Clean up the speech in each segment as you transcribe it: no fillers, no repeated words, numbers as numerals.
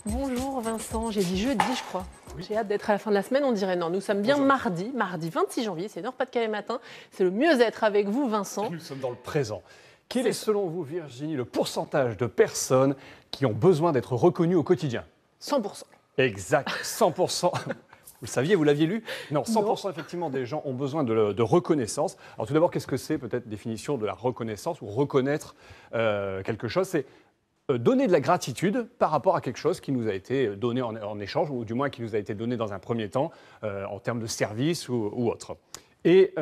Bonjour Vincent, j'ai dit jeudi je crois. Oui. J'ai hâte d'être à la fin de la semaine, on dirait non. Nous sommes bien mardi 26 janvier, c'est Nord-Pas-de-Calais matin. C'est le mieux-être avec vous Vincent. Nous sommes dans le présent. Quel est selon vous, Virginie, le pourcentage de personnes qui ont besoin d'être reconnues au quotidien? 100%. Exact, 100%. Vous le saviez, vous l'aviez lu? Non, 100% effectivement des gens ont besoin de reconnaissance. Alors tout d'abord, qu'est-ce que c'est peut-être définition de la reconnaissance ou reconnaître quelque chose? C'est donner de la gratitude par rapport à quelque chose qui nous a été donné en échange, ou du moins qui nous a été donné dans un premier temps en termes de service ou autre. Et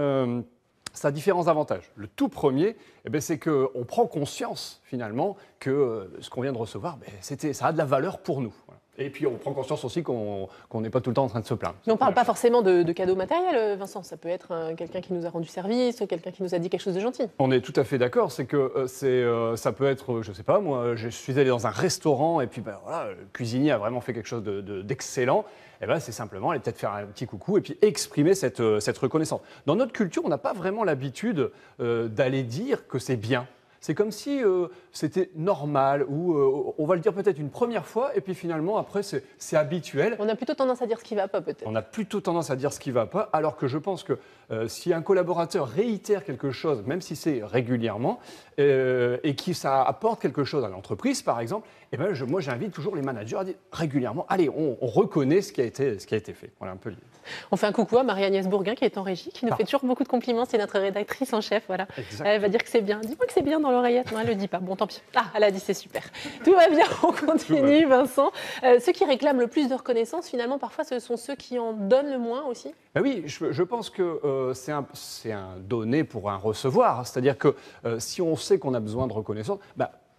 ça a différents avantages. Le tout premier, c'est qu'on prend conscience finalement que ce qu'on vient de recevoir, ça a de la valeur pour nous. Voilà. Et puis on prend conscience aussi qu'on n'est pas tout le temps en train de se plaindre. Mais on ne parle pas forcément de cadeaux matériels Vincent, ça peut être quelqu'un qui nous a rendu service, quelqu'un qui nous a dit quelque chose de gentil. On est tout à fait d'accord, c'est que ça peut être, je ne sais pas, moi je suis allé dans un restaurant et puis voilà, le cuisinier a vraiment fait quelque chose d'excellent. C'est simplement aller peut-être faire un petit coucou et puis exprimer cette reconnaissance. Dans notre culture, on n'a pas vraiment l'habitude d'aller dire que c'est bien. C'est comme si c'était normal, ou on va le dire peut-être une première fois, et puis finalement, après, c'est habituel. On a plutôt tendance à dire ce qui ne va pas, peut-être. On a plutôt tendance à dire ce qui ne va pas, alors que je pense que si un collaborateur réitère quelque chose, même si c'est régulièrement, et que ça apporte quelque chose à l'entreprise, par exemple, moi, j'invite toujours les managers à dire régulièrement, allez, on reconnaît ce qui a été fait. Voilà un peu l'idée. On fait un coucou à Marie-Agnès Bourguin qui est en régie, qui nous fait toujours beaucoup de compliments. C'est notre rédactrice en chef. Voilà. Elle va dire que c'est bien. Dis-moi que c'est bien dans l'oreillette. Non, elle ne le dit pas. Bon, tant pis. Ah, elle a dit c'est super. Tout va bien, on continue, Vincent. Ceux qui réclament le plus de reconnaissance, finalement, parfois, ce sont ceux qui en donnent le moins aussi. Oui, je pense que c'est un donner pour un recevoir. C'est-à-dire que si on sait qu'on a besoin de reconnaissance,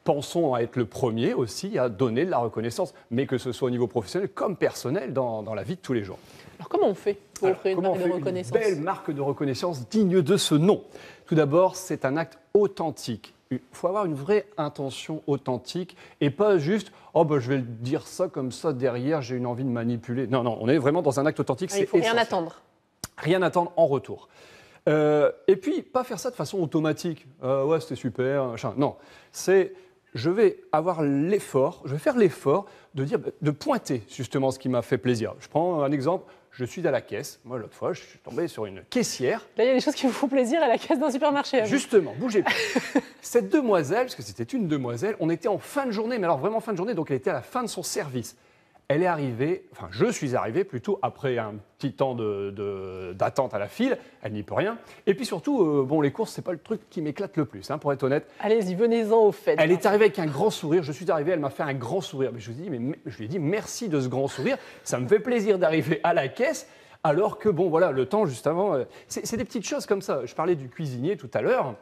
pensons à être le premier aussi à donner de la reconnaissance, mais que ce soit au niveau professionnel comme personnel dans la vie de tous les jours. Alors comment on fait pour offrir une marque de reconnaissance? Une belle marque de reconnaissance digne de ce nom. Tout d'abord, c'est un acte authentique. Il faut avoir une vraie intention authentique et pas juste « Oh, je vais le dire ça comme ça, derrière, j'ai une envie de manipuler ». Non, on est vraiment dans un acte authentique. Il ne faut rien attendre. Rien attendre en retour. Et puis, pas faire ça de façon automatique. Ouais, c'était super. Machin. Non, je vais faire l'effort de dire, de pointer justement ce qui m'a fait plaisir. Je prends un exemple. Je suis à la caisse. Moi, l'autre fois, je suis tombé sur une caissière. Là, il y a des choses qui vous font plaisir à la caisse d'un supermarché. Justement, bougez pas. Cette demoiselle, parce que c'était une demoiselle, on était en fin de journée, mais alors vraiment fin de journée, donc elle était à la fin de son service. Elle est arrivée, je suis arrivé plutôt après un petit temps d'attente à la file, elle n'y peut rien. Et puis surtout, les courses, c'est pas le truc qui m'éclate le plus, pour être honnête. Allez-y, venez-en au fait. Elle est arrivée avec un grand sourire, je suis arrivé, elle m'a fait un grand sourire. Mais je lui ai dit merci de ce grand sourire, ça me fait plaisir d'arriver à la caisse, alors que le temps juste avant, c'est des petites choses comme ça. Je parlais du cuisinier tout à l'heure.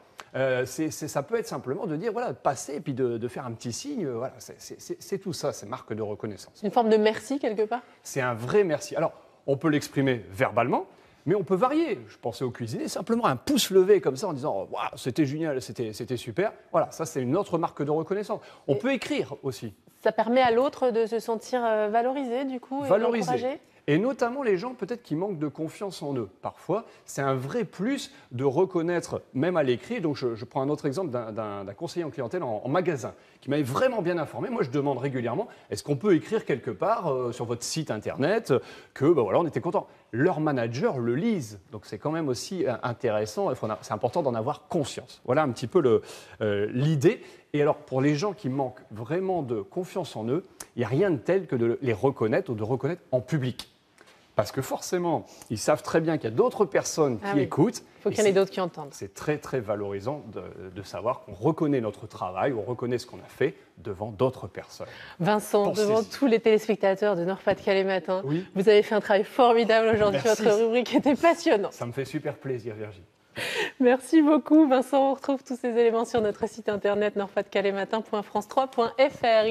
Ça peut être simplement de dire, de passer et puis de faire un petit signe. C'est tout ça, c'est marque de reconnaissance. Une forme de merci quelque part? C'est un vrai merci. Alors, on peut l'exprimer verbalement, mais on peut varier. Je pensais au cuisinier, simplement un pouce levé comme ça en disant wow, « c'était génial, c'était super ». Voilà, ça c'est une autre marque de reconnaissance. On peut écrire aussi. Ça permet à l'autre de se sentir valorisé du coup et encouragé. Et notamment les gens peut-être qui manquent de confiance en eux. Parfois, c'est un vrai plus de reconnaître, même à l'écrit. Donc je prends un autre exemple d'un conseiller en clientèle en magasin qui m'avait vraiment bien informé. Moi, je demande régulièrement, est-ce qu'on peut écrire quelque part sur votre site internet que on était content. Leurs managers le lisent. Donc c'est quand même aussi intéressant. C'est important d'en avoir conscience. Voilà un petit peu l'idée. Et alors, pour les gens qui manquent vraiment de confiance en eux, il n'y a rien de tel que de les reconnaître ou de reconnaître en public. Parce que forcément, ils savent très bien qu'il y a d'autres personnes qui écoutent. Il faut qu'il y en ait d'autres qui entendent. C'est très, très valorisant de savoir qu'on reconnaît notre travail, on reconnaît ce qu'on a fait devant d'autres personnes. Vincent, devant tous les téléspectateurs de Nord-Pas-de-Calais matin, vous avez fait un travail formidable aujourd'hui. Votre rubrique était passionnante. Ça me fait super plaisir, Virginie. Merci beaucoup, Vincent. On retrouve tous ces éléments sur notre site internet nordpasdecalaismatin.france3.fr.